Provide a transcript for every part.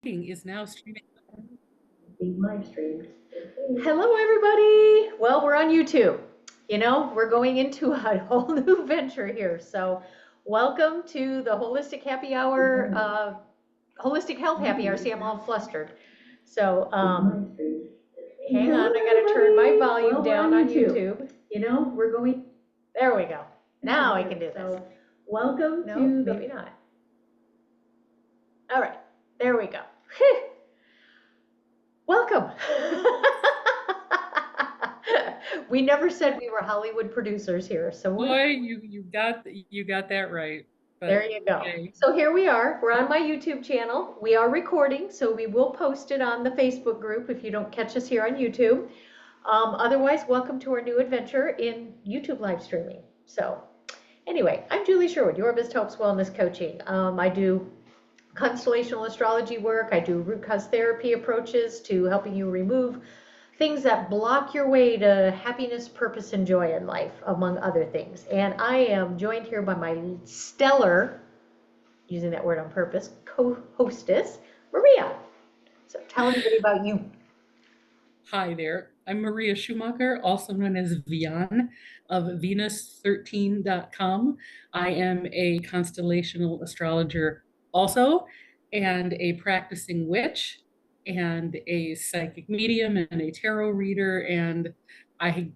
Is now streaming. Being live streamed. Hello, everybody. Well, we're on YouTube. We're going into a whole new venture here. So, welcome to the Holistic Happy Hour, Holistic Health Happy Hour. See, I'm all flustered. So, hang on. I got to turn my volume down on YouTube. We're going. There we go. Now I can do this. Welcome to. Maybe not. All right. There we go. Welcome. We never said we were Hollywood producers here, so Boy, you got that right. But, there you go. Okay. So here we are. We're on my YouTube channel. We are recording, so we will post it on the Facebook group if you don't catch us here on YouTube. Otherwise, welcome to our new adventure in YouTube live streaming. So anyway, I'm Julie Sherwood, your Best Helps Wellness Coaching. I do constellational astrology work. I do root cause therapy approaches to helping you remove things that block your way to happiness, purpose, and joy in life, among other things. And I am joined here by my stellar, using that word on purpose, co-hostess, Maria. So tell everybody about you. Hi there. I'm Maria Schumacher, also known as Vian of Venus13.com. I am a constellational astrologer also, and a practicing witch, and a psychic medium, and a tarot reader. And I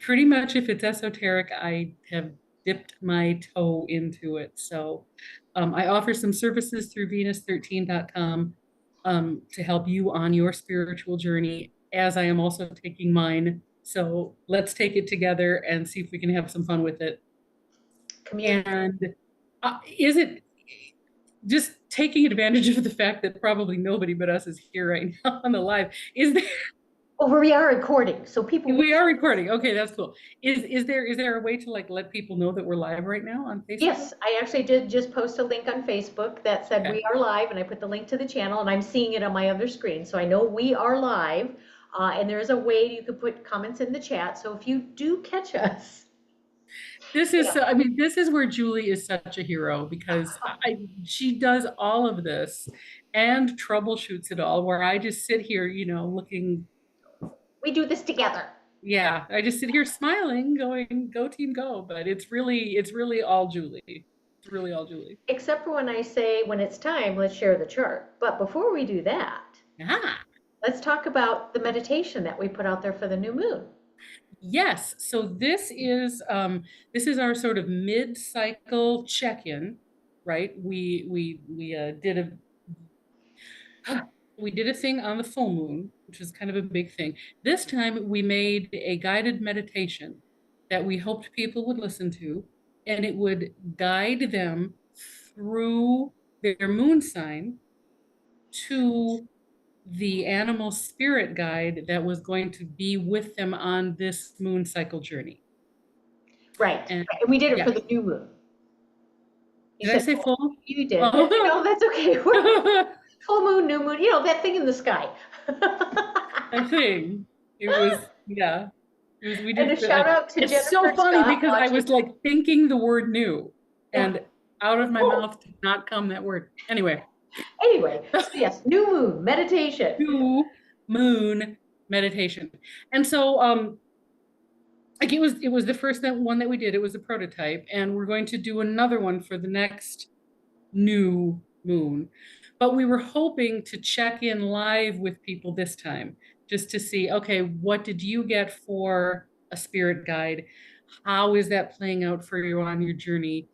pretty much, if it's esoteric, I have dipped my toe into it. So I offer some services through Venus13.com to help you on your spiritual journey, as I am also taking mine. So let's take it together and see if we can have some fun with it. And is it just taking advantage of the fact that probably nobody but us is here right now on the live? Is there? Oh, we are recording, so people. We are recording. Okay, that's cool. Is there a way to let people know that we're live right now on Facebook? Yes, I actually did just post a link on Facebook that said we are live, and I put the link to the channel, and I'm seeing it on my other screen, so I know we are live. And there's a way you could put comments in the chat. So if you do catch us. This is, I mean, this is where Julie is such a hero, because she does all of this and troubleshoots it all, where I just sit here, looking. We do this together. Yeah, I just sit here smiling, going, go team, go. But it's really all Julie. It's really all Julie. Except for when I say, when it's time, let's share the chart. But before we do that, let's talk about the meditation that we put out there for the new moon. Yes, so this is our sort of mid-cycle check-in, right? We did a thing on the full moon, which was kind of a big thing. This time we made a guided meditation that we hoped people would listen to, and it would guide them through their moon sign to the animal spirit guide that was going to be with them on this moon cycle journey. Right. And we did it for the new moon. Did I say full? You did. Oh. No, that's okay. Full moon, new moon, that thing in the sky. That thing. It was, yeah. We did. And a shout out to Jennifer. It's so funny because I was thinking the word new, and out of my mouth did not come that word. Anyway, so yes, new moon meditation. New moon meditation. And so it was the first one that we did. It was a prototype, and we're going to do another one for the next new moon. But we were hoping to check in live with people this time, just to see, okay, what did you get for a spirit guide? How is that playing out for you on your journey?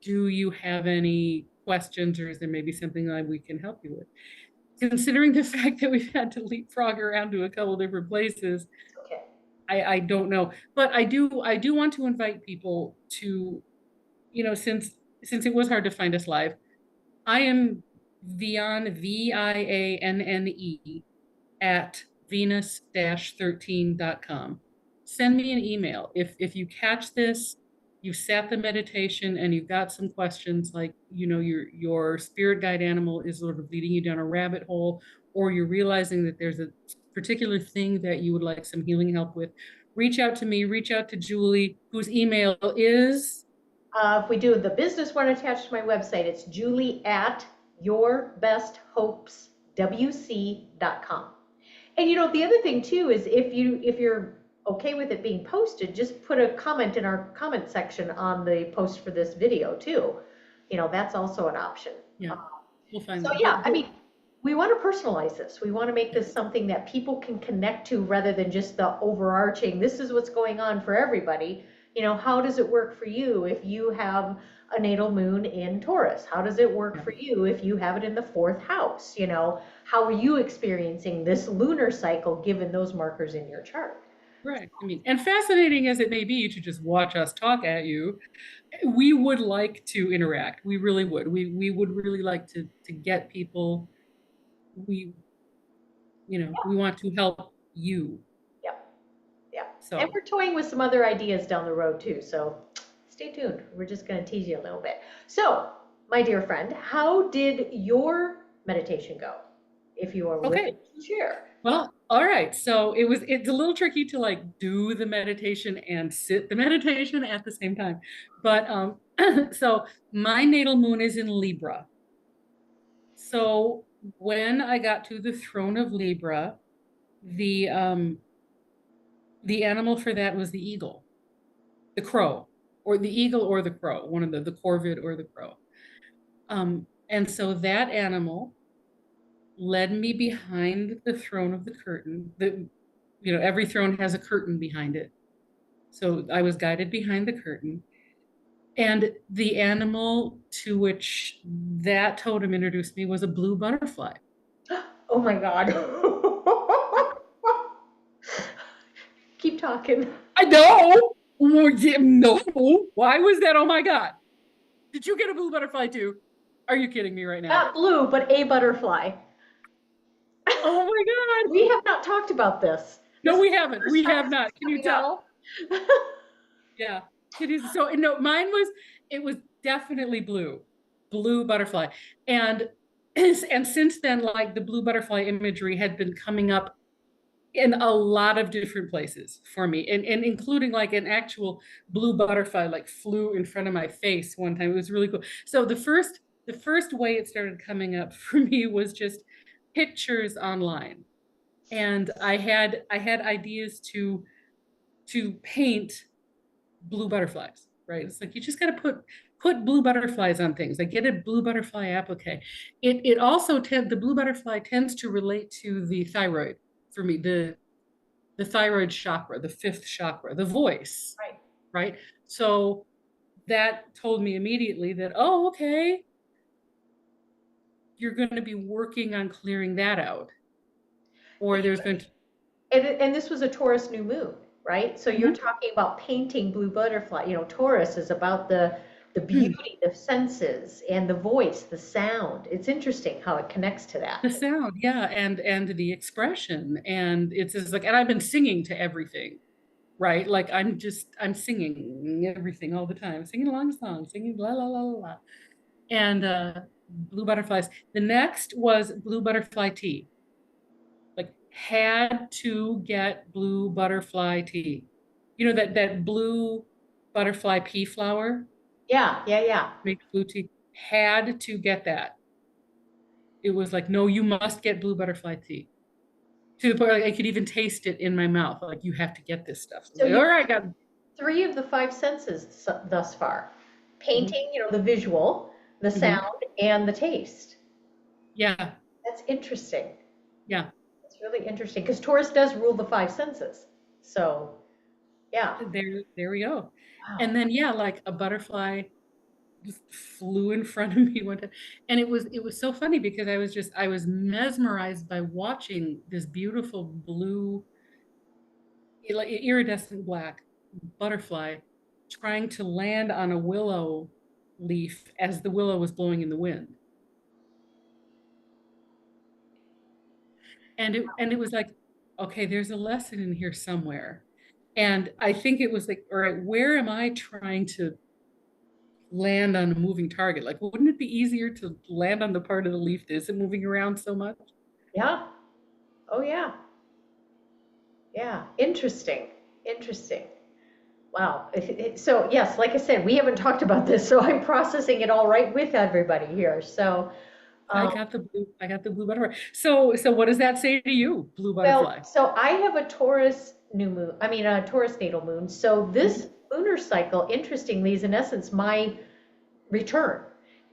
Do you have any questions, or is there maybe something that we can help you with? Considering the fact that we've had to leapfrog around to a couple different places, I don't know. But I do want to invite people to, since it was hard to find us live, I am Vianne, VIANNE, at Venus-13.com. Send me an email. If you catch this, you sat the meditation and you've got some questions, like, your spirit guide animal is sort of leading you down a rabbit hole, or you're realizing that there's a particular thing that you would like some healing help with, reach out to me, reach out to Julie, whose email is... if we do the business one attached to my website, it's Julie at yourbesthopes.com. wc.com. And you know, the other thing too is if you're okay with it being posted, just put a comment in our comment section on the post for this video too. You know, that's also an option. Yeah, we'll find So that. yeah, I mean, we want to personalize this. We want to make this something that people can connect to rather than just the overarching, this is what's going on for everybody. You know, how does it work for you if you have a natal moon in Taurus? How does it work Yeah, for you if you have it in the fourth house? You know, how are you experiencing this lunar cycle given those markers in your chart? right. I mean, and fascinating as it may be to just watch us talk at you, we would like to interact. We really would. We would really like to get people. We, we want to help you. Yep. Yeah. And So, we're toying with some other ideas down the road too. So stay tuned. We're just going to tease you a little bit. So, my dear friend, how did your meditation go? If you are willing okay. to share. Well, all right. So it's a little tricky to like do the meditation and sit the meditation at the same time. But so my natal moon is in Libra. So when I got to the throne of Libra, the um the animal for that was the eagle, the crow, or the eagle or the crow, one of the corvid or the crow. And so that animal led me behind the throne of the curtain. Every throne has a curtain behind it. So I was guided behind the curtain. And the animal to which that totem introduced me was a blue butterfly. Oh my God. Keep talking. I know. No. Why was that? Oh my God. Did you get a blue butterfly too? Are you kidding me right now? Not blue, but a butterfly. Oh my God. We have not talked about this. This No, is we the haven't. first We time have this is not. Can you coming up. tell? Yeah. It is so no, it was definitely blue butterfly. And and since then, like the blue butterfly imagery had been coming up in a lot of different places for me, and including like an actual blue butterfly like flew in front of my face one time. It was really cool. So the first way it started coming up for me was just pictures online. And I had ideas to paint blue butterflies, right? It's like you just got to put blue butterflies on things. Like get a blue butterfly applique. It also the blue butterfly tends to relate to the thyroid for me, the thyroid chakra, the fifth chakra, the voice, Right. right? So that told me immediately that, oh, okay, you're going to be working on clearing that out, or there's going to. And this was a Taurus new moon, right? So you're Mhm. talking about painting blue butterfly. You know, Taurus is about the beauty, the senses, and the voice, the sound. It's interesting how it connects to that. The sound, yeah, and the expression, and it's just like, and I've been singing to everything, right? Like I'm singing everything all the time, singing along songs, singing la la la la la, and blue butterflies. The next was blue butterfly tea. Like had to get blue butterfly tea. You know that blue butterfly pea flower Yeah, yeah, yeah. makes blue tea. Had to get that. It was like, no, you must get blue butterfly tea. To the point like I could even taste it in my mouth. Like you have to get this stuff. So So I'm like, you've all right, got got. three of the five senses thus far. Mhm, Painting, you know, the visual, the mhm. sound, and the taste. Yeah, That's interesting. yeah. It's really interesting because Taurus does rule the five senses. So, yeah. There we go. Wow. And then yeah, like a butterfly just flew in front of me one time. And it was so funny because I was mesmerized by watching this beautiful blue, like iridescent black butterfly trying to land on a willow leaf as the willow was blowing in the wind. And it was like, okay, there's a lesson in here somewhere. And I think it was like, all right, where am I trying to land on a moving target? Like, wouldn't it be easier to land on the part of the leaf that isn't moving around so much? Yeah. Oh, yeah. Yeah. Interesting. Interesting. Wow. So, yes, like I said, we haven't talked about this, so I'm processing it all right with everybody here. So, I got the blue butterfly. So what does that say to you, blue Well, butterfly? so I have a Taurus new moon, I mean, a Taurus natal moon. So this Mhm. lunar cycle, interestingly, is in essence my return.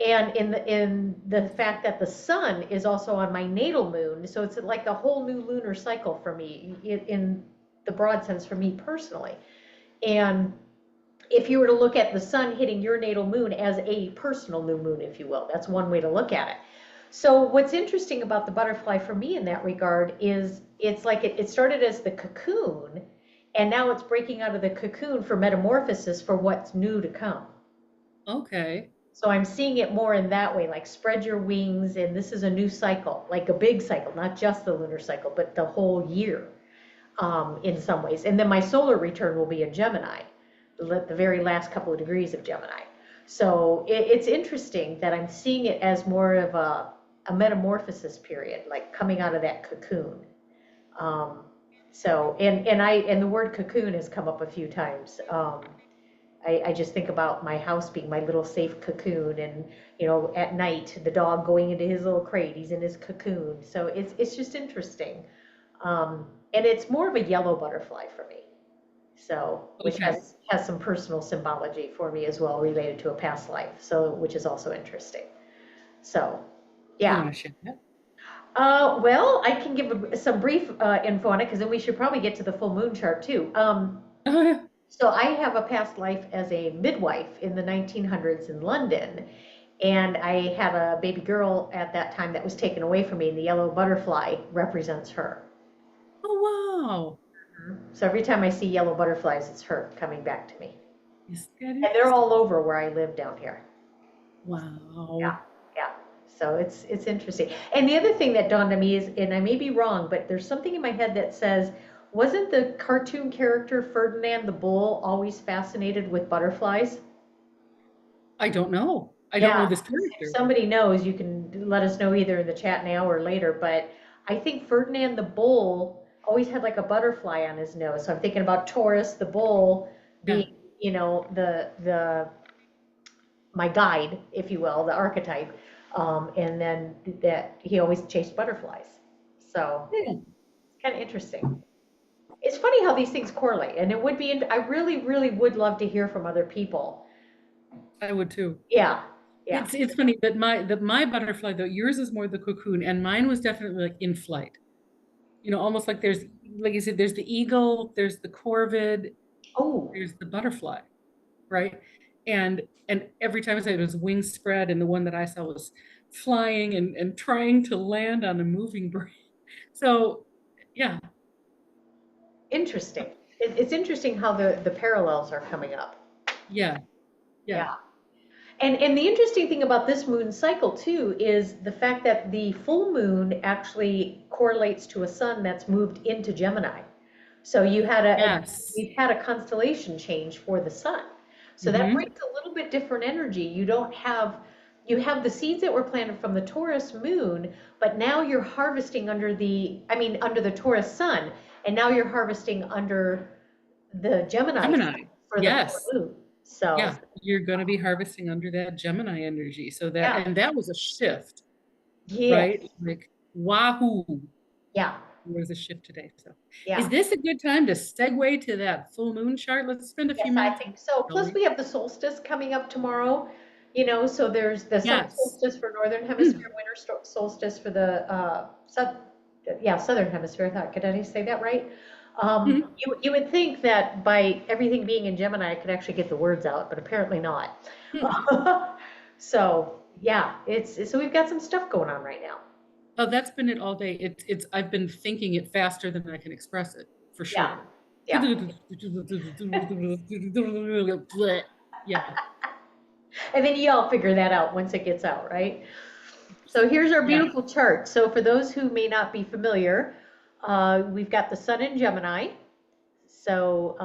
And in the fact that the sun is also on my natal moon, so it's like a whole new lunar cycle for me in the broad sense for me personally. And if you were to look at the sun hitting your natal moon as a personal new moon, if you will, that's one way to look at it. So what's interesting about the butterfly for me in that regard is it's like it started as the cocoon, and now it's breaking out of the cocoon for metamorphosis for what's new to come. Okay. So I'm seeing it more in that way, like spread your wings, and this is a new cycle, like a big cycle, not just the lunar cycle, but the whole year, in some ways. And then my solar return will be in Gemini, the very last couple of degrees of Gemini. So it's interesting that I'm seeing it as more of a metamorphosis period, like coming out of that cocoon. Um, so and the word cocoon has come up a few times. I just think about my house being my little safe cocoon, and at night the dog going into his little crate, he's in his cocoon. So it's just interesting, and it's more of a yellow butterfly for me. So which Okay. has some personal symbology for me as well, related to a past life. So which is also interesting. So Do you yeah. want to share that? Well, I can give some brief info on it because then we should probably get to the full moon chart too. Oh yeah. So I have a past life as a midwife in the 1900s in London, and I had a baby girl at that time that was taken away from me, and the yellow butterfly represents her. Oh wow. So every time I see yellow butterflies, it's her coming back to me. Isn't that And they're interesting? all over where I live down here. Yeah, Wow. yeah. So it's interesting. And the other thing that dawned on me is, and I may be wrong, but there's something in my head that says, wasn't the cartoon character Ferdinand the Bull always fascinated with butterflies? I don't know. I don't know Yeah, this if character. somebody knows, you can let us know either in the chat now or later. But I think Ferdinand the Bull always had like a butterfly on his nose. So I'm thinking about Taurus the bull being, Yeah. the my guide, if you will, the archetype. And then that he always chased butterflies. So Hmm. it's kind of interesting. It's funny how these things correlate, and it would be. I really, really would love to hear from other people. I would too. Yeah, yeah. It's funny that my butterfly though, yours is more the cocoon and mine was definitely like in flight. Almost like there's, like you said, there's the eagle, there's the corvid, Oh, there's the butterfly, right? And every time I said it was wings spread, and the one that I saw was flying and trying to land on a moving brain. So yeah, interesting. It's interesting how the parallels are coming up. yeah, yeah, Yeah. And the interesting thing about this moon cycle too is the fact that the full moon actually correlates to a sun that's moved into Gemini. So yes. we've had a constellation change for the sun. So that Mm-hmm. brings a little bit different energy. You have the seeds that were planted from the Taurus moon, but now you're harvesting under the Taurus sun, and now you're harvesting under the Gemini sun Gemini. for the full Yes. moon. So Yeah. You're going to be harvesting under that Gemini energy. So that, yeah, and that was a shift, yeah, right? Like, wahoo, yeah, there was a shift today. So, is yeah. this a good time to segue to that full moon chart? Let's spend a Yes, few I minutes on think it, so. shall Plus, we? we have the solstice coming up tomorrow. So there's the summer Yes. solstice for Northern Hemisphere, winter solstice for the Southern Hemisphere. I thought, did I say that right? Mhm. You would think that by everything being in Gemini, I could actually get the words out, but apparently not. So yeah, so we've got some stuff going on right now. Oh, that's been it all day. I've been thinking it faster than I can express it, for Yeah, sure. yeah. Yeah. And then y'all figure that out once it gets out, right? So here's our Yeah. beautiful chart. So for those who may not be familiar, we've got the sun in Gemini. So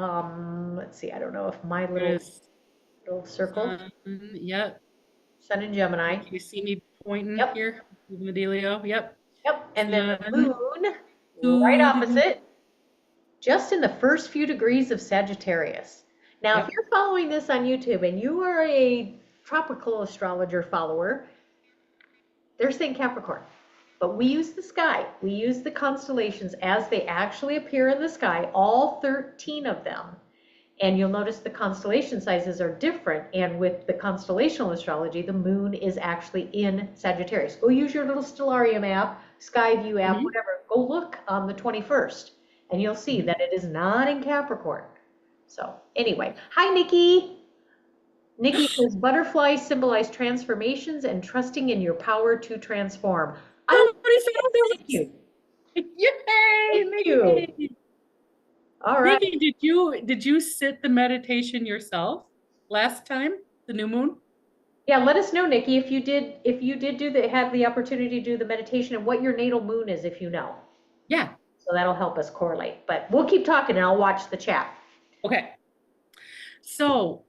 let's see, I don't know if my There's little circle, sun. Yep. sun in Gemini. Can you see me pointing Yep, here? Delio. Yep. yep. And then the Sun. moon right opposite, just in the first few degrees of Sagittarius. Now, if Yep. you're following this on YouTube and you are a tropical astrologer follower, They're saying Capricorn. But we use the sky. We use the constellations as they actually appear in the sky, all 13 of them. And you'll notice the constellation sizes are different. And with the constellational astrology, the moon is actually in Sagittarius. Go use your little Stellarium app, Skyview app, Mhm. whatever. Go look on the 21st, and you'll see Mhm. that it is not in Capricorn. So anyway, hi, Nikki. Nikki says butterflies symbolize transformations and trusting in your power to transform. I love Somebody it. found Thank us. you. Yay, Thank you. Nikki. All right. Nikki, did you sit the meditation yourself last time, the new moon? Yeah, let us know, Nikki, if you did have the opportunity to do the meditation and what your natal moon is, if you know. Yeah. So that'll help us correlate. But we'll keep talking and I'll watch the chat. Okay. So,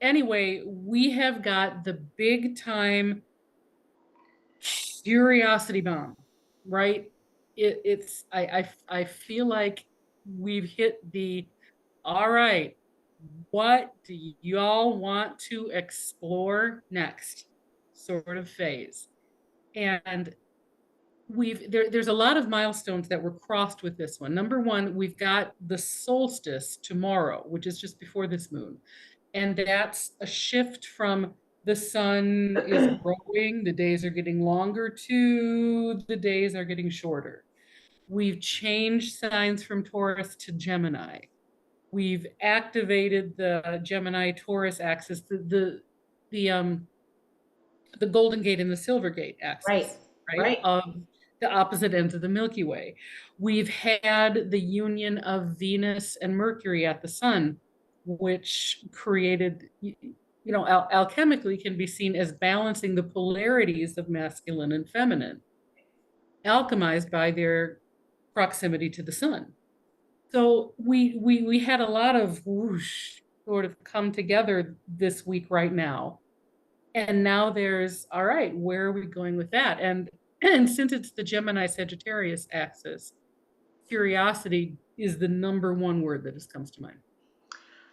anyway, we have got the big time curiosity bomb, right? I feel like we've hit the all right, what do y'all want to explore next sort of phase. And there's a lot of milestones that were crossed with this one. Number one, we've got the solstice tomorrow, which is just before this moon. And that's a shift from the sun is growing, the days are getting longer, to the days are getting shorter. We've changed signs from Taurus to Gemini. We've activated the Gemini Taurus axis, the Golden Gate and the Silver Gate Right, axis, right? right, Of the opposite ends of the Milky Way. We've had the union of Venus and Mercury at the sun, which created, alchemically can be seen as balancing the polarities of masculine and feminine, alchemized by their proximity to the sun. So we had a lot of whoosh sort of come together this week right now. And now there's, all right, where are we going with that? And since it's the Gemini Sagittarius axis, curiosity is the number one word that just comes to mind.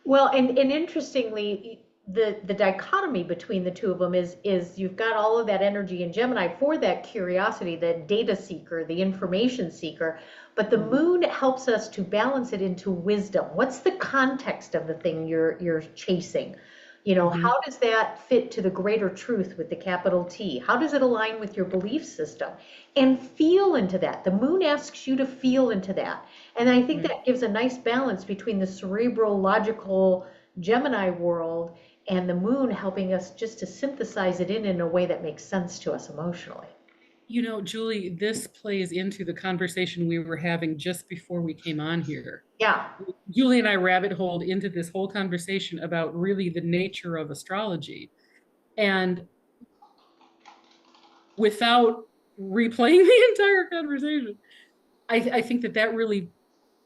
Well, and interestingly, the dichotomy between the two of them is you've got all of that energy in Gemini for that curiosity, that data seeker, the information seeker, but the moon helps us to balance it into wisdom. What's the context of the thing you're chasing? Mm-hmm. How does that fit to the greater truth with the capital T? How does it align with your belief system? And feel into that. The moon asks you to feel into that. And I think Right. that gives a nice balance between the cerebral, logical Gemini world and the moon helping us just to synthesize it in a way that makes sense to us emotionally. Julie, this plays into the conversation we were having just before we came on here. Yeah, Julie and I rabbit holed into this whole conversation about really the nature of astrology. And without replaying the entire conversation, I think that really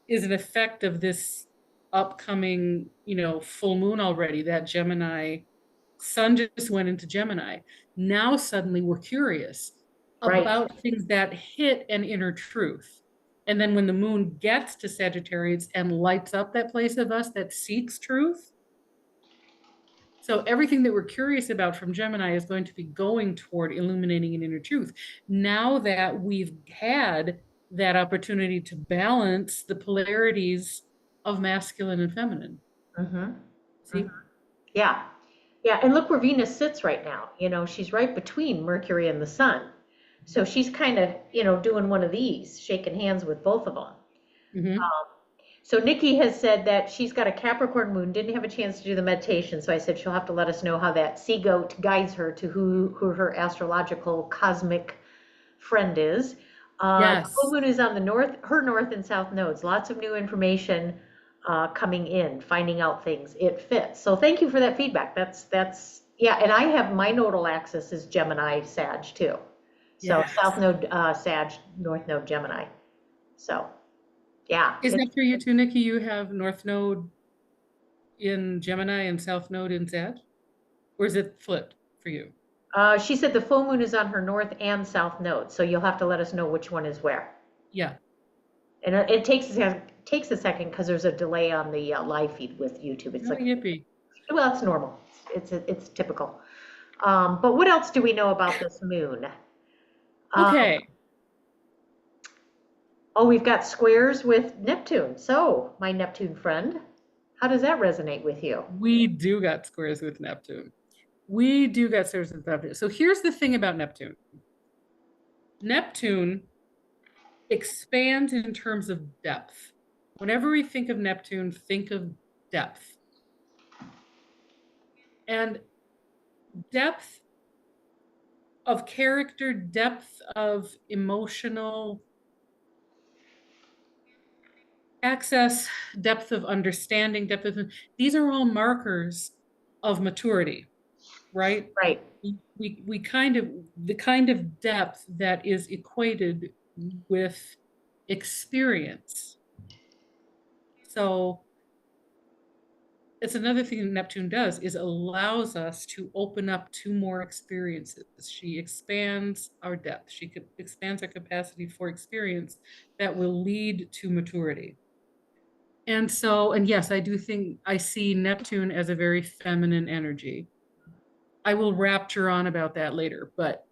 is an effect of this upcoming, full moon already. That Gemini sun just went into Gemini. Now suddenly we're curious right. about things that hit an inner truth. And then when the moon gets to Sagittarius and lights up that place of us that seeks truth, so everything that we're curious about from Gemini is going to be going toward illuminating an inner truth. Now that we've had that opportunity to balance the polarities of masculine and feminine. Mm-hmm. See? Yeah. Yeah. And look where Venus sits right now. She's right between Mercury and the Sun. So she's kind of, doing one of these, shaking hands with both of them. Mm-hmm. So Nikki has said that she's got a Capricorn moon, didn't have a chance to do the meditation. So I said she'll have to let us know how that sea goat guides her to who her astrological cosmic friend is. The full Yes. moon is on her north and south nodes. Lots of new information coming in, finding out things. It fits. So thank you for that feedback. Yeah. And I have my nodal axis is Gemini Sag too. So Yes. south node Sag, north node Gemini. So yeah, Is that for you too, Nikki? You have North Node in Gemini and South Node in Sag? Or is it flipped for you? she said the full moon is on her north and south node, so you'll have to let us know which one is where. Yeah. And it takes a second because there's a delay on the live feed with YouTube. It's Oh, like, yippee. well, it's normal. It's typical. But what else do we know about this moon? Um, Okay, oh, we've got squares with Neptune. So, my Neptune friend, how does that resonate with you? we do got squares with Neptune. We do got squares with Neptune. So here's the thing about Neptune. Neptune expands in terms of depth. Whenever we think of Neptune, think of depth. And depth of character, depth of emotional access, depth of understanding, depth of these are all markers of maturity, right? Right. We kind of the kind of depth that is equated with experience. So it's another thing that Neptune does is allows us to open up to more experiences. She expands our depth. She expands our capacity for experience that will lead to maturity. And so, and yes, I do think I see Neptune as a very feminine energy. I will rapture on about that later, but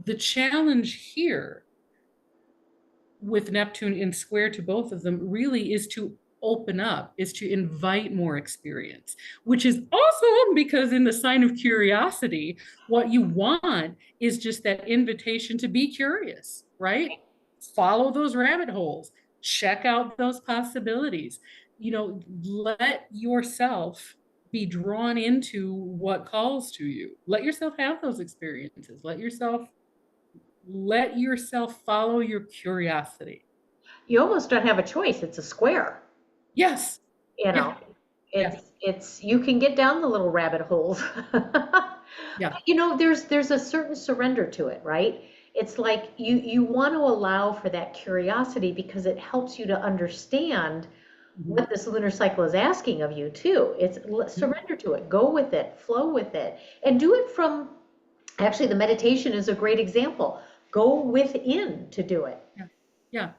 the challenge here with Neptune in square to both of them really is to open up, is to invite more experience, which is awesome because in the sign of curiosity, what you want is just that invitation to be curious, right? Follow those rabbit holes, check out those possibilities, let yourself be drawn into what calls to you. Let yourself have those experiences. Let yourself follow your curiosity. You almost don't have a choice. It's a square. Yes. You Yeah. know, Yeah. it's you can get down the little rabbit holes. Yeah. But there's a certain surrender to it, right? It's like you want to allow for that curiosity because it helps you to understand Mhm. what this lunar cycle is asking of you too. It's Mhm. surrender to it, go with it, flow with it, and do it from actually the meditation is a great example. Go within to do it. Yeah. Yeah.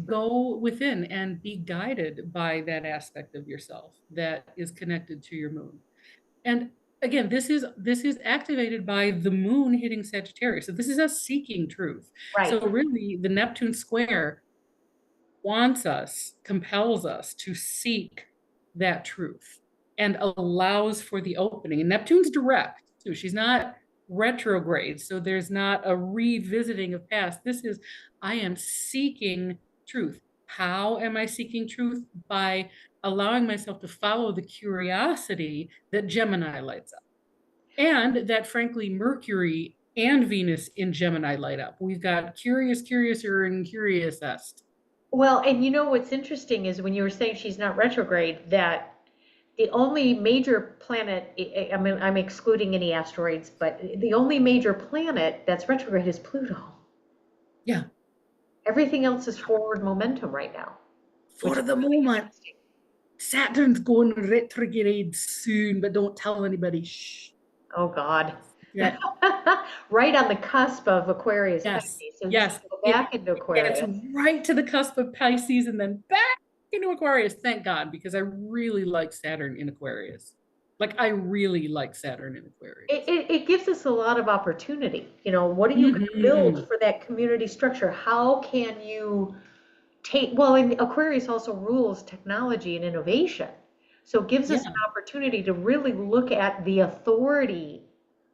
Go within and be guided by that aspect of yourself that is connected to your moon. And again, this is activated by the moon hitting Sagittarius. So this is us seeking truth. Right. So really the Neptune square wants us, compels us to seek that truth and allows for the opening. And Neptune's direct too. She's not retrograde. So there's not a revisiting of past. This is, I am seeking truth. How am I seeking truth? By allowing myself to follow the curiosity that Gemini lights up. And that, frankly, Mercury and Venus in Gemini light up. We've got curious, curiouser, and curiousest. Well, and what's interesting is when you were saying she's not retrograde, that the only major planet, I mean, I'm excluding any asteroids, but the only major planet that's retrograde is Pluto. Yeah, Everything else is forward momentum right now, which for is the really moment. interesting. Saturn's going retrograde soon, but don't tell anybody. Shh. Oh God. Yeah. Right on the cusp of Aquarius Yes. Pisces. So he's Yes. going to go It back into gets Aquarius. right to the cusp of Pisces and then back into Aquarius. Thank God, because I really like Saturn in Aquarius. Like I really like Saturn in It, Aquarius. it, it gives us a lot of opportunity. What are you going to build Mhm. for that community structure? How can you well, and Aquarius also rules technology and innovation. So it gives us an Yeah. opportunity to really look at the authority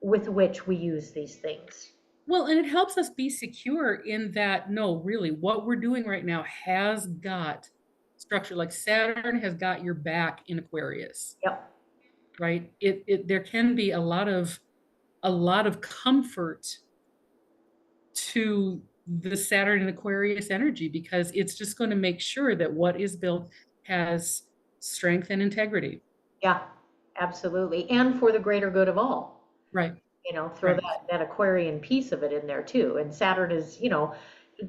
with which we use these things. Well, and it helps us be secure in that, no, really, what we're doing right now has got structure. Like Saturn has got your back in Aquarius, Yep. right? There can be a lot of comfort to the Saturn and Aquarius energy because it's just going to make sure that what is built has strength and integrity. Yeah, absolutely. And for the greater good of all. Right. Throw Right. that Aquarian piece of it in there too. And Saturn is,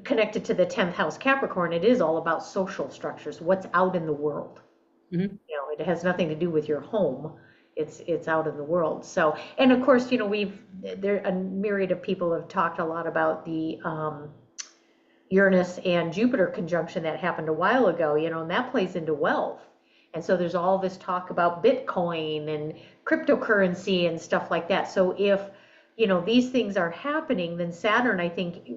connected to the 10th house Capricorn. It is all about social structures, what's out in the world. Mhm. It has nothing to do with your home. It's out in the world. So, and of course, there a myriad of people have talked a lot about the Uranus and Jupiter conjunction that happened a while ago, and that plays into wealth. And so there's all this talk about Bitcoin and cryptocurrency and stuff like that. So if these things are happening, then Saturn, I think,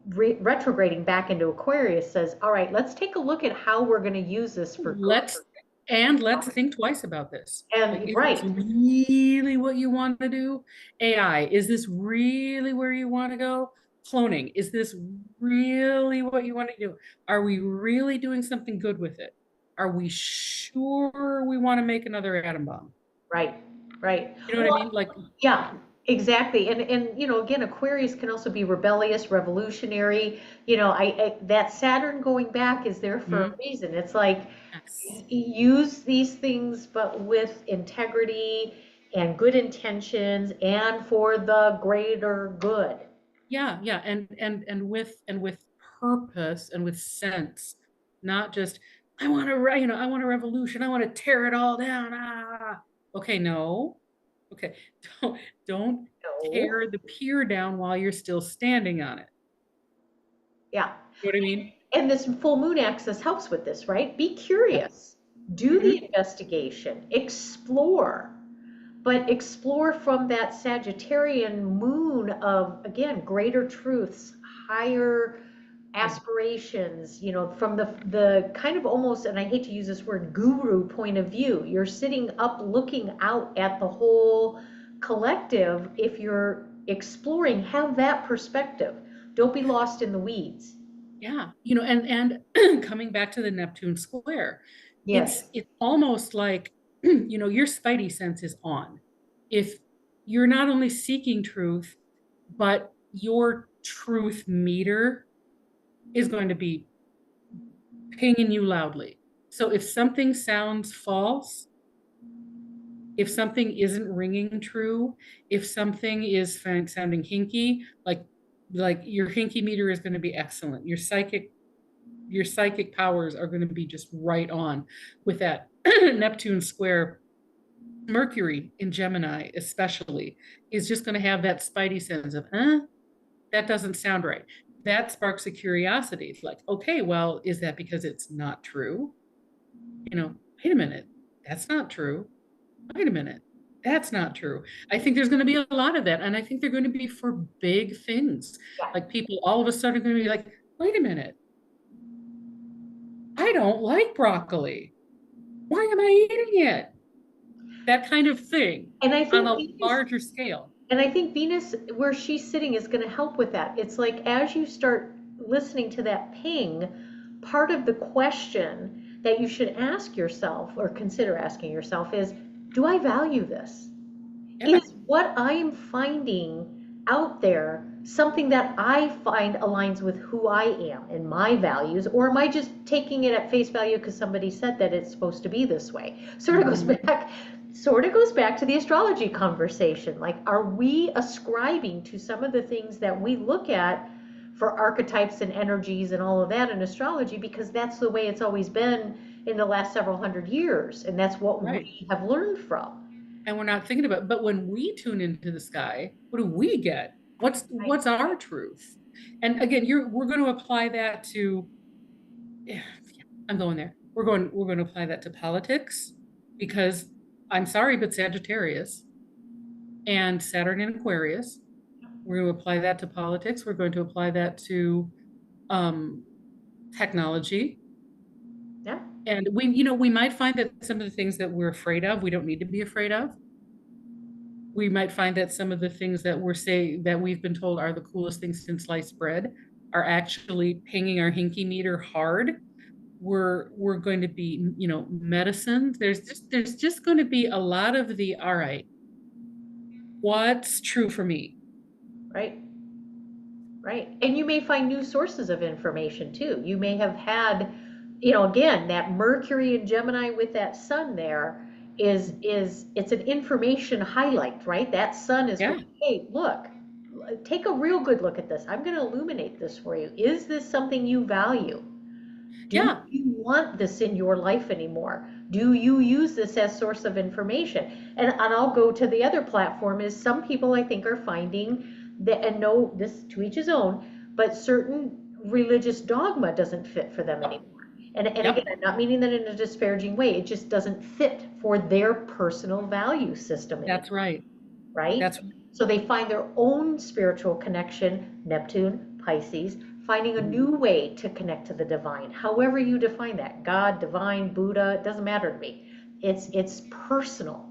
retrograding back into Aquarius says, all right, let's take a look at how we're going to use this for good. Let's think twice about this. Like, And is this right, really what you want to do? AI, is this really where you want to go? Cloning, is this really what you want to do? Are we really doing something good with it? Are we sure we want to make another atom bomb? right, right. You know what I mean? Well, Like, yeah, exactly. And again, Aquarius can also be rebellious, revolutionary. That Saturn going back is there for a mhm, reason. It's like yes. use these things, but with integrity and good intentions and for the greater good. Yeah, yeah, and with purpose and with sense, not just I want a revolution, I want to tear it all down. Ah, okay, no, okay, don't don't No. tear the pier down while you're still standing on it. Yeah. You know what I mean? And this full moon axis helps with this, right? Be Yeah. curious, do the Hmm. investigation, explore, but explore from that Sagittarian moon of, again, greater truths, higher Yeah. aspirations, from the kind of almost, and I hate to use this word, guru point of view. You're sitting up looking out at the whole collective. If you're exploring, have that perspective. Don't be lost in the weeds. Yeah. And coming back to the Neptune square, Yes. it's almost like your spidey sense is on. If you're not only seeking truth, but your truth meter is going to be pinging you loudly. So if something sounds false, if something isn't ringing true, if something is sounding hinky, like your hinky meter is going to be excellent. Your psychic powers are going to be just right on with that Neptune square. Mercury in Gemini, especially, is just going to have that spidey sense of, that doesn't sound right. That sparks a curiosity. It's like, okay, well, is that because it's not true? Wait a minute, that's not true. Wait a minute, that's not true. I think there's going to be a lot of that. And I think they're going to be for big things. Yeah. Like people all of a sudden are going to be like, wait a minute, I don't like broccoli. Why am I eating it? That kind of thing And I on think a Venus, larger scale. and I think Venus, where she's sitting, is going to help with that. It's like as you start listening to that ping, part of the question that you should ask yourself or consider asking yourself is, do I value this? Yeah. Is what I'm finding out there something that I find aligns with who I am and my values, or am I just taking it at face value because somebody said that it's supposed to be this way? Mhm. Sort of goes back to the astrology conversation. Like, are we ascribing to some of the things that we look at for archetypes and energies and all of that in astrology because that's the way it's always been in the last several hundred years, and that's what Right. we have learned from. And we're not thinking about it. But when we tune into the sky, what do we get? Right. What's our truth? And again, we're going to apply that to, yeah, I'm going there. We're going to apply that to politics because I'm sorry, but Sagittarius and Saturn in Aquarius, we're going to apply that to politics. We're going to apply that to um, technology. Yeah. And we might find that some of the things that we're afraid of, we don't need to be afraid of. We might find that some of the things that we've been told are the coolest things since sliced bread are actually pinging our hinky meter hard. We're going to be, medicine. There's just going to be a lot of the, all right, what's true for me? Right. Right. And you may find new sources of information too. You may have had, again, that Mercury and Gemini with that sun there is it's an information highlight, right? That sun is Yeah, going, hey, look, take a real good look at this. I'm going to illuminate this for you. Is this something you value? Do yeah, you want this in your life anymore? Do you use this as source of information? And I'll go to the other platform is some people I think are finding that, and no, this to each his own, but certain religious dogma doesn't fit for them anymore. And again, yep. I'm not meaning that in a disparaging way. It just doesn't fit for their personal value system That's anymore, right. right? That's right. So they find their own spiritual connection, Neptune, Pisces, finding a new way to connect to the divine. However you define that, God, divine, Buddha, it doesn't matter to me. It's personal.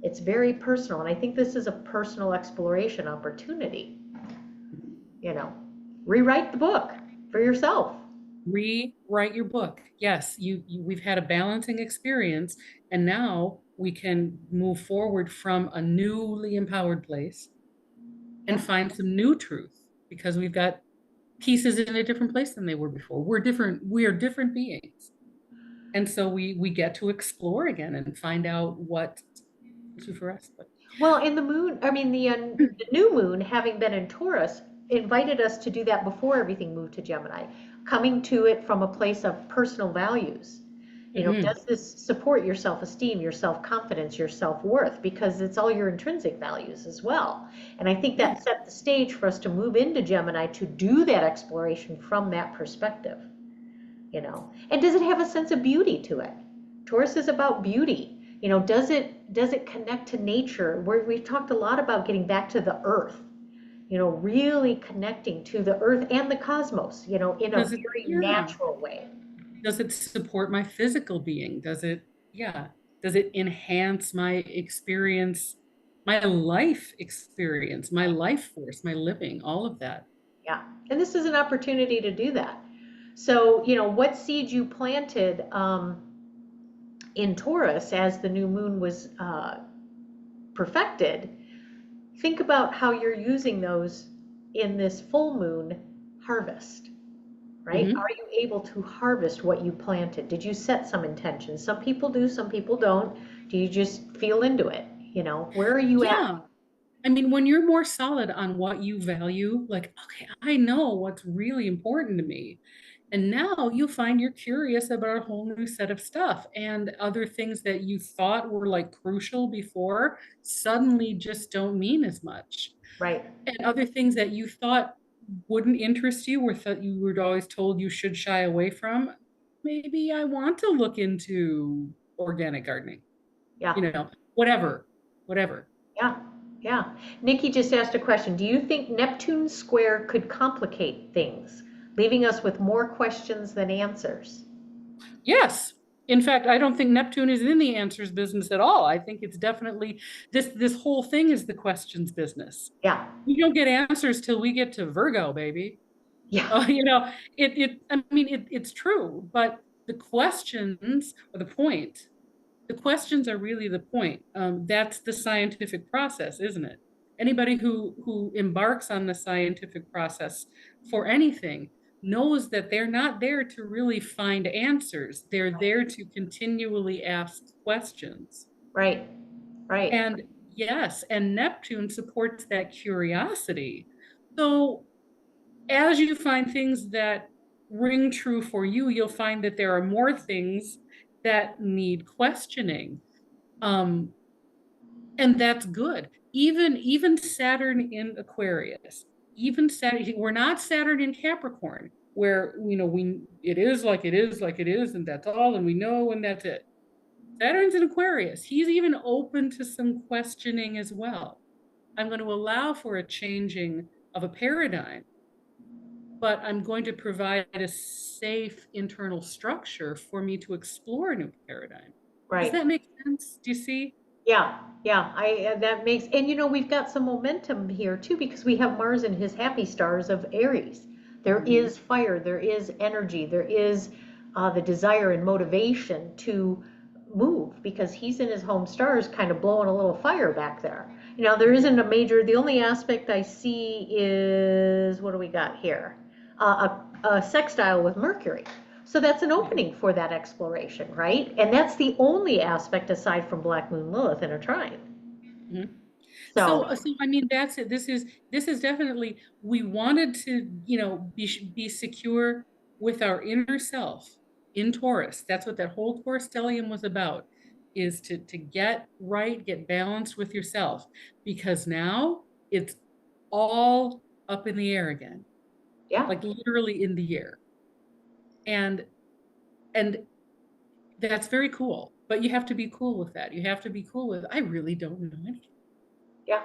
It's very personal. And I think this is a personal exploration opportunity. You know, rewrite the book for yourself. Rewrite your book. Yes, we've had a balancing experience, and now we can move forward from a newly empowered place and Yeah. find some new truth because we've got pieces in a different place than they were before. We are different beings. And so we get to explore again and find out what to for us. But Well, and the moon, I mean, the new moon, having been in Taurus, invited us to do that before everything moved to Gemini, coming to it from a place of personal values. You know, Mhm. does this support your self-esteem, your self-confidence, your self-worth? Because it's all your intrinsic values as well. And I think Yeah. that set the stage for us to move into Gemini to do that exploration from that perspective, you know. And does it have a sense of beauty to it? Taurus is about beauty. You know, does it connect to nature? We've talked a lot about getting back to the earth, you know, really connecting to the earth and the cosmos, you know, in a Does it, very yeah. natural way. Does it support my physical being? Does it, yeah. Does it enhance my experience, my life experience, my life force, my living, all of that? Yeah. And this is an opportunity to do that. So, you know, what seeds you planted in Taurus as the new moon was perfected, think about how you're using those in this full moon harvest, right? Hmm. Are you able to harvest what you planted? Did you set some intentions? Some people do, some people don't. Do you just feel into it? You know, where are you at? Yeah. I mean, when you're more solid on what you value, like, okay, I know what's really important to me. And now you find you're curious about a whole new set of stuff and other things that you thought were like crucial before suddenly just don't mean as much. Right, And other things that you thought wouldn't interest you or thought you were always told you should shy away from. Maybe I want to look into organic gardening, yeah. whatever, whatever. Yeah, yeah. Nikki just asked a question. Do you think Neptune square could complicate things, leaving us with more questions than answers? Yes. In fact, I don't think Neptune is in the answers business at all. I think it's definitely this whole thing is the questions business. Yeah, We don't get answers till we get to Virgo, baby. yeah, I mean, it's true, but the questions are the point. The questions are really the point. That's the scientific process, isn't it? Anybody who embarks on the scientific process for anything knows that they're not there to really find answers. They're there to continually ask questions. right, right, And yes, and Neptune supports that curiosity. So as you find things that ring true for you, you'll find that there are more things that need questioning. Um, and that's good. Even Saturn in Aquarius, even Saturn, we're not Saturn in Capricorn, where we it is like it is like it is, and that's all, and we know, and that's it. Saturn's in Aquarius. He's even open to some questioning as well. I'm going to allow for a changing of a paradigm, but I'm going to provide a safe internal structure for me to explore a new paradigm. Does right. that make sense? Do you see? Yeah, yeah. That makes, and you know, we've got some momentum here too because we have Mars in his happy stars of Aries. There Mhm. is fire, there is energy, there is the desire and motivation to move because he's in his home stars, kind of blowing a little fire back there. You know, there isn't a major. The only aspect I see is what do we got here? A sextile with Mercury. So that's an opening for that exploration, right? And that's the only aspect aside from Black Moon Lilith in a trine. Mhm. So, So I mean, that's it. This is definitely we wanted to, be secure with our inner self in Taurus. That's what that whole Taurus stellium was about, is to get right, get balanced with yourself, because now it's all up in the air again, yeah, like literally in the air. And and that's very cool. But you have to be cool with that. You have to be cool with, I really don't know anything. yeah,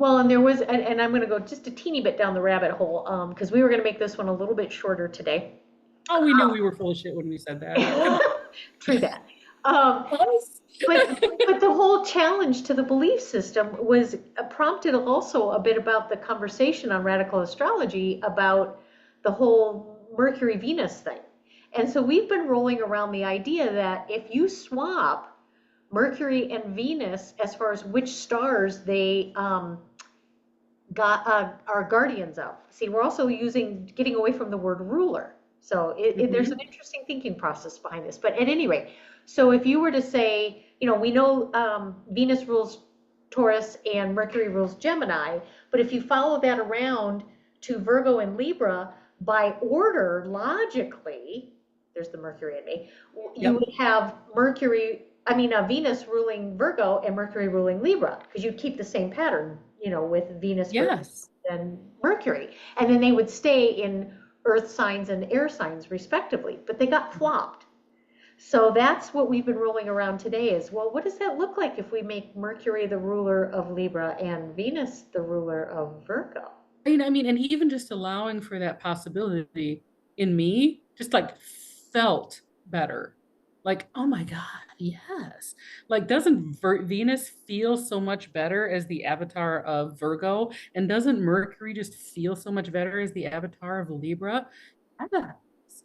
Well, and there was, and I'm going to go just a teeny bit down the rabbit hole, because we were going to make this one a little bit shorter today. Oh, we knew we were full of shit when we said that. Come on. True that. Um, Us. but the whole challenge to the belief system was prompted also a bit about the conversation on radical astrology about the whole Mercury Venus thing. And so we've been rolling around the idea that if you swap Mercury and Venus as far as which stars they got are guardians of. See, we're also getting away from the word ruler. So there's an Mhm. interesting thinking process behind this. But at any rate, so if you were to say, we know Venus rules Taurus and Mercury rules Gemini, but if you follow that around to Virgo and Libra by order, logically, there's the Mercury in me, you Yep. would have Venus ruling Virgo and Mercury ruling Libra, because you'd keep the same pattern, with Venus Yes. and Mercury. And then they would stay in earth signs and air signs respectively, but they got flopped. So that's what we've been rolling around today is, well, what does that look like if we make Mercury the ruler of Libra and Venus the ruler of Virgo? And even just allowing for that possibility in me just like felt better. Like, oh my God, yes. Like, doesn't Venus feel so much better as the avatar of Virgo? And doesn't Mercury just feel so much better as the avatar of Libra? Yes.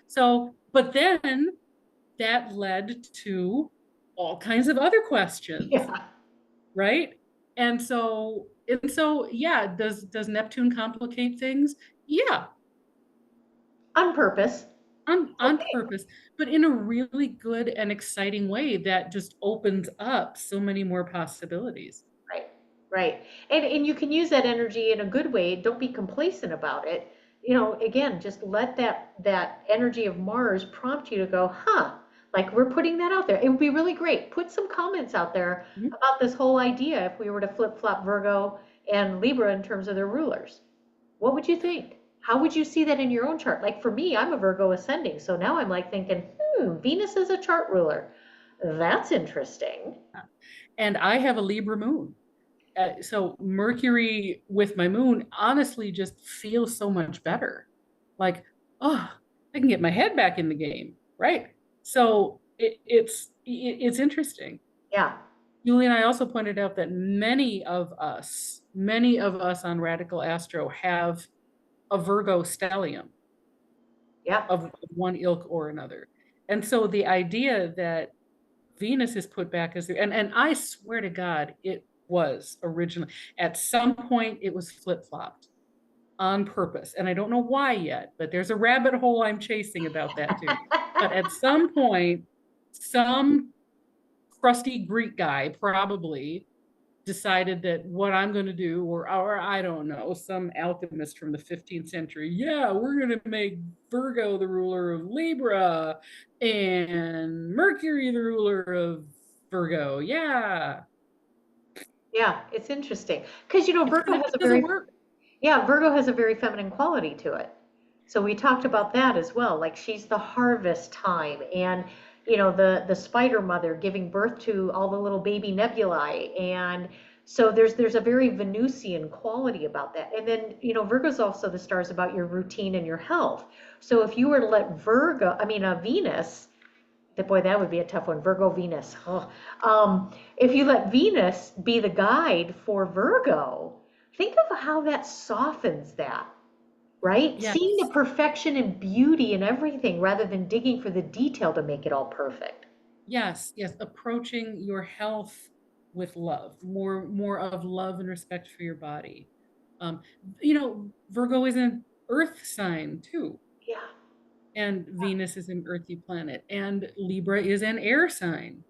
So, but then that led to all kinds of other questions, Yeah, right? And so yeah, does Neptune complicate things? Yeah, on purpose. on Okay. purpose, but in a really good and exciting way that just opens up so many more possibilities. Right, right. And you can use that energy in a good way. Don't be complacent about it. Again, just let that energy of Mars prompt you to go, huh, like we're putting that out there. It would be really great. Put some comments out there Mhm. about this whole idea if we were to flip-flop Virgo and Libra in terms of their rulers. What would you think? How would you see that in your own chart? Like for me, I'm a Virgo ascending, so now I'm like thinking, Venus is a chart ruler. That's interesting. And I have a Libra moon. So Mercury with my moon honestly just feels so much better. Like, oh, I can get my head back in the game, right? So it's interesting. Yeah, Julie and I also pointed out that many of us on Radical Astro have a Virgo stellium yeah. of one ilk or another. And so the idea that Venus is put back as and I swear to God, it was originally at some point it was flip-flopped on purpose. And I don't know why yet, but there's a rabbit hole I'm chasing about that too. But at some point, some crusty Greek guy probably decided that what I'm going to do, or I don't know, some alchemist from the 15th century, yeah, we're going to make Virgo the ruler of Libra and Mercury the ruler of Virgo. Yeah. Yeah, it's interesting because Virgo Except has it a doesn't very work. yeah, Virgo has a very feminine quality to it. So we talked about that as well. Like she's the harvest time and the spider mother giving birth to all the little baby nebulae, and so there's a very Venusian quality about that. And then Virgo's also the stars about your routine and your health. So if you were to let Venus, boy, that would be a tough one. Virgo, Venus. Oh. If you let Venus be the guide for Virgo, think of how that softens that, right? Seeing the Yes. perfection and beauty in everything rather than digging for the detail to make it all perfect. Yes. Yes. Approaching your health with love, more of love and respect for your body. Um, Virgo is an earth sign too. Yeah. And Venus is an earthy planet, and Libra is an air sign,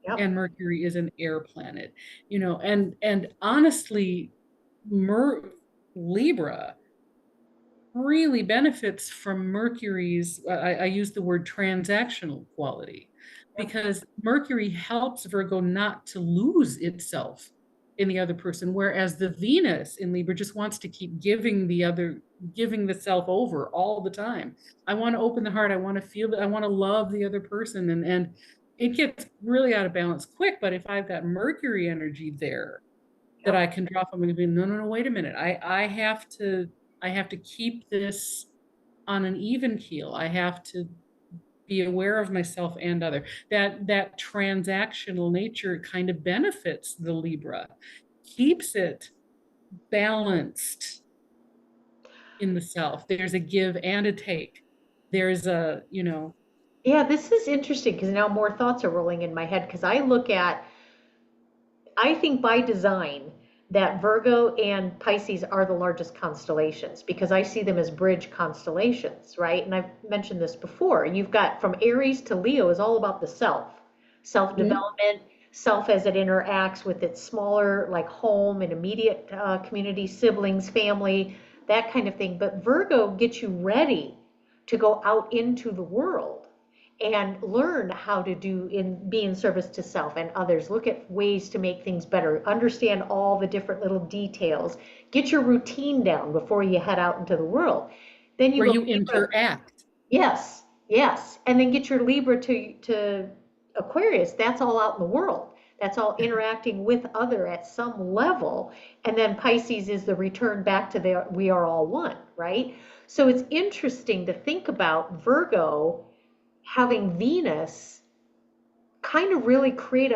Yep. and Mercury is an air planet. And honestly, Mer Libra really benefits from Mercury's, I use the word transactional quality, Yep. because Mercury helps Virgo not to lose itself in the other person, whereas the Venus in Libra just wants to keep giving the self over all the time. I want to open the heart. I want to feel that. I want to love the other person. And it gets really out of balance quick. But if I've got Mercury energy there, that I Yep. can draw from and be, no, no, no, wait a minute. I have to keep this on an even keel. I have to be aware of myself and other. That transactional nature kind of benefits the Libra, keeps it balanced in the self. There's a give and a take. There's a, you know, Yeah, this is interesting because now more thoughts are rolling in my head because I think by design that Virgo and Pisces are the largest constellations because I see them as bridge constellations, right? And I've mentioned this before. You've got from Aries to Leo is all about the self, mhm. self-development, self as it interacts with its smaller, like home and immediate community, siblings, family, that kind of thing. But Virgo gets you ready to go out into the world and learn how to be in service to self and others. Look at ways to make things better, understand all the different little details, get your routine down before you head out into the world. Then you Where go you Libra. interact. Yes, yes, and then get your Libra to Aquarius. That's all out in the world. That's all interacting with other at some level. And then Pisces is the return back to the we are all one, right? So it's interesting to think about Virgo having Venus kind of really create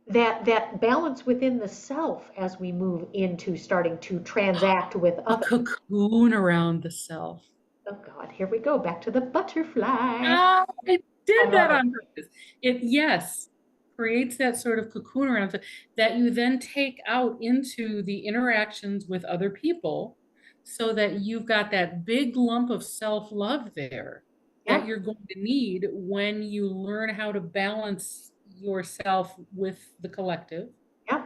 that balance within the self as we move into starting to transact with A others. cocoon around the self. Oh God, here we go back to the butterfly. Ah, I I did love that it. on purpose. It, yes, creates that sort of cocoon around it that you then take out into the interactions with other people so that you've got that big lump of self-love there that Yeah, you're going to need when you learn how to balance yourself with the collective. yeah,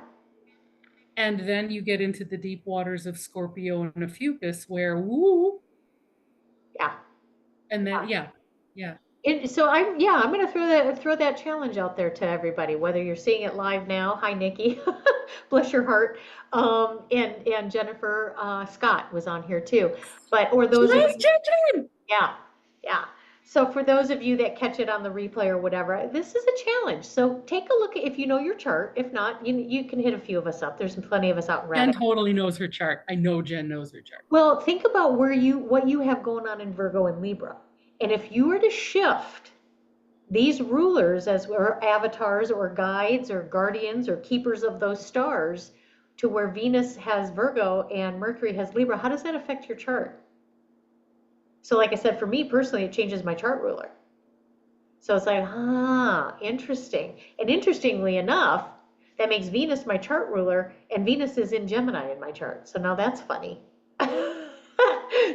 And then you get into the deep waters of Scorpio and Ophiuchus where woo, yeah. and then yeah, yeah. So I'm going to throw that challenge out there to everybody, whether you're seeing it live now. Hi, Nikki, bless your heart. And Jennifer Scott was on here too. But or those of Nice you, chicken. yeah, yeah. So for those of you that catch it on the replay or whatever, this is a challenge. So take a look at if you know your chart. If not, you can hit a few of us up. There's plenty of us out in Jen Rabbit. totally knows her chart. I know Jen knows her chart. Well, think about what you have going on in Virgo and Libra, and if you were to shift these rulers as or avatars or guides or guardians or keepers of those stars to where Venus has Virgo and Mercury has Libra, how does that affect your chart? So like I said, for me personally, it changes my chart ruler. So it's like, interesting. And interestingly enough, that makes Venus my chart ruler, and Venus is in Gemini in my chart. So now that's funny.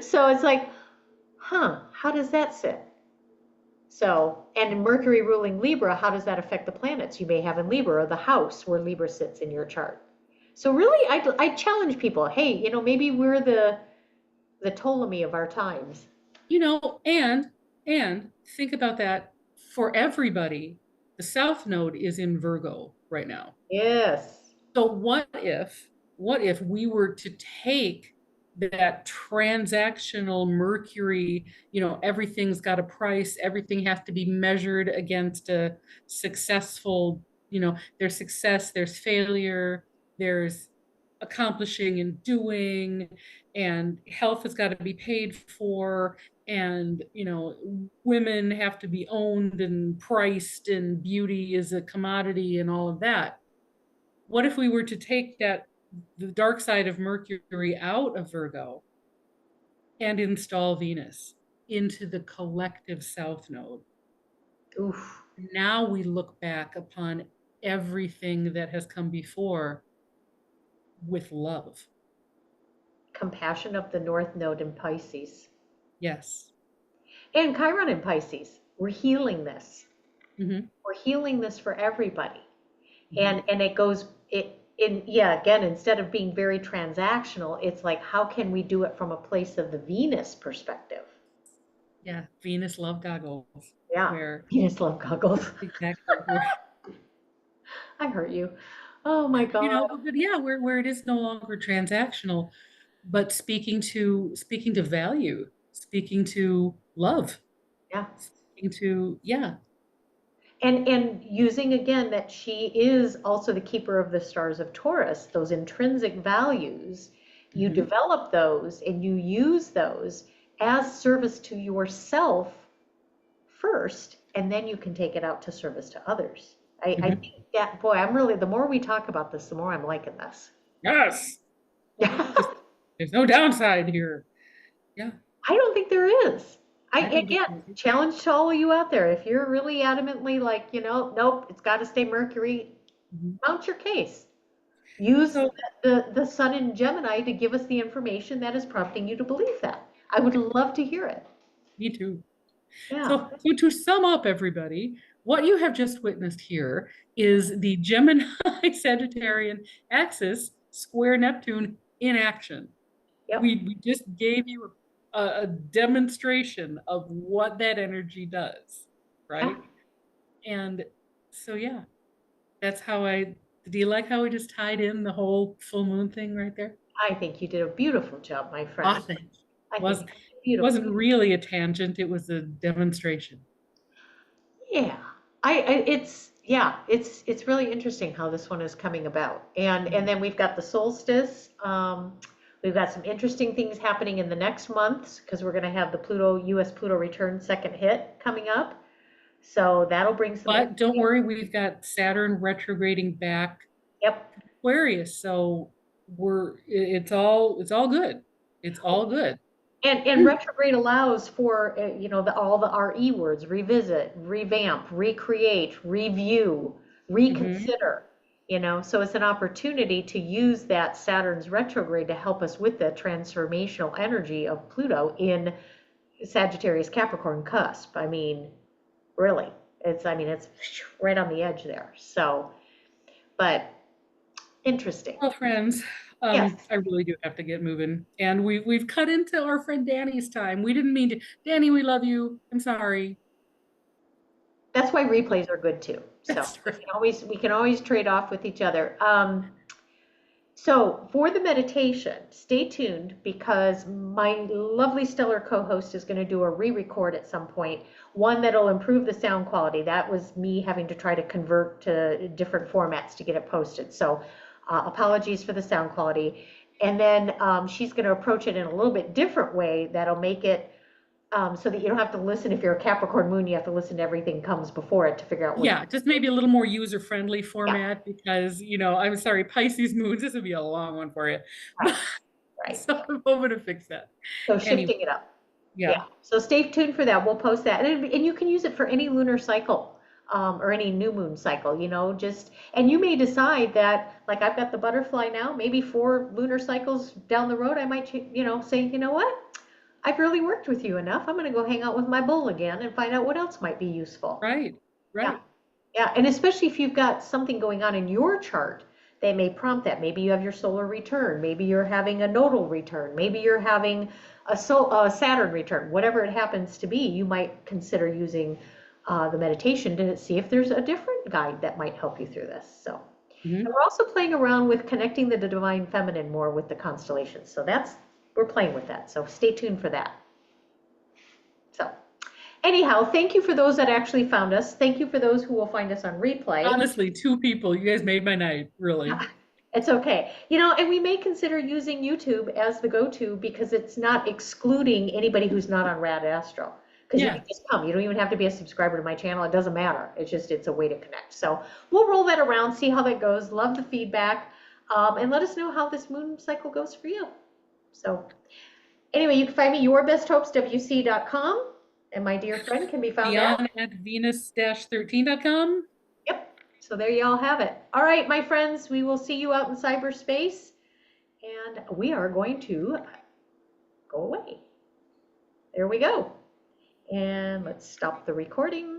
So it's like, how does that sit? So, and Mercury ruling Libra, how does that affect the planets you may have in Libra or the house where Libra sits in your chart? So really, I challenge people, hey, maybe we're the Ptolemy of our times. You know, and think about that for everybody. The South Node is in Virgo right now. Yes. So what if we were to take that transactional Mercury, you know, everything's got a price, everything has to be measured against a successful, you know, there's success, there's failure, there's accomplishing and doing, and health has got to be paid for, and you know, women have to be owned and priced, and beauty is a commodity and all of that. What if we were to take that, the dark side of Mercury out of Virgo and install Venus into the collective South Node? Oof. Now we look back upon everything that has come before with love. Compassion of the North Node in Pisces. Yes. And Chiron in Pisces. We're healing this. Mm-hmm. We're healing this for everybody. Mm-hmm. And it goes it in yeah, again, instead of being very transactional, it's like how can we do it from a place of the Venus perspective? Yeah. Venus love goggles, Yeah. where Venus love goggles. exactly where, I hurt you. Oh my you God. know, but yeah, where it is no longer transactional, but speaking to value, speaking to love, Yeah. speaking to, yeah. And using again that she is also the keeper of the stars of Taurus, those intrinsic values, you develop those and you use those as service to yourself first, and then you can take it out to service to others. I think that, boy, I'm really, the more we talk about this, the more I'm liking this. Yes. I There's no downside here. Yeah. don't think there is. I don't think Again, there is. challenge to all of you out there. If you're really adamantly like, nope, it's got to stay Mercury, Mhm. mount your case. Use So the sun in Gemini to give us the information that is prompting you to believe that. I would love to hear it. me too. Yeah. So to sum up, everybody, what you have just witnessed here is the Gemini Sagittarian axis square Neptune in action. Yep. We just gave you a demonstration of what that energy does, Yeah. right? And so, yeah, that's how I. Do you like how we just tied in the whole full moon thing right there? I think you did a beautiful job, my friend. Awesome. I think Was you did wasn't beautiful. really a tangent, it was a demonstration. Yeah. It's really interesting how this one is coming about. And then we've got the solstice. We've got some interesting things happening in the next months because we're going to have the US Pluto return second hit coming up. So that'll bring some But don't energy. worry, we've got Saturn retrograding back Yep. Aquarius, so it's all good. It's all good. And retrograde allows for all the RE words: revisit, revamp, recreate, review, Hmm. reconsider. So it's an opportunity to use that Saturn's retrograde to help us with the transformational energy of Pluto in Sagittarius Capricorn cusp. I mean, really, it's right on the edge there. So, but interesting. Well, friends, Yes. I really do have to get moving, and we've cut into our friend Danny's time. We didn't mean to. Danny, we love you. I'm sorry. That's why replays are good too. So That's right. we can always trade off with each other. So for the meditation, stay tuned because my lovely stellar co-host is going to do a re-record at some point, one that'll improve the sound quality. That was me having to try to convert to different formats to get it posted. So apologies for the sound quality. And then she's going to approach it in a little bit different way that'll make it so that you don't have to listen. If you're a Capricorn moon, you have to listen to everything comes before it to figure out which. Yeah, just maybe a little more user-friendly Yeah, format because, I'm sorry, Pisces moons, this would be a long one for you. right, right. So I'm hoping to fix that. So Anyway, shifting it up. yeah. Yeah. So stay tuned for that. We'll post that, and you can use it for any lunar cycle. Or any new moon cycle, and you may decide that, like I've got the butterfly now, maybe 4 lunar cycles down the road, I might, say, you know what? I've really worked with you enough. I'm going to go hang out with my bull again and find out what else might be useful. Right, Yeah. right. Yeah, and especially if you've got something going on in your chart that may prompt that. Maybe you have your solar return. Maybe you're having a nodal return. Maybe you're having a Saturn return. Whatever it happens to be, you might consider using the meditation to see if there's a different guide that might help you through this. So, and Hmm. we're also playing around with connecting the divine feminine more with the constellations. So we're playing with that. So stay tuned for that. So. Anyhow, thank you for those that actually found us. Thank you for those who will find us on replay. Honestly, 2 people, you guys made my night, really. It's okay. And we may consider using YouTube as the go-to because it's not excluding anybody who's not on Rad Astro. Because you Yeah, can just come. You don't even have to be a subscriber to my channel. It doesn't matter. It's a way to connect. So we'll roll that around, see how that goes. Love the feedback. And let us know how this moon cycle goes for you. So anyway, you can find me yourBestHopesWC.com. And my dear friend can be found at beyond at venus-13.com. Yep. So there you all have it. All right, my friends, we will see you out in cyberspace, and we are going to go away. There we go. And let's stop the recording.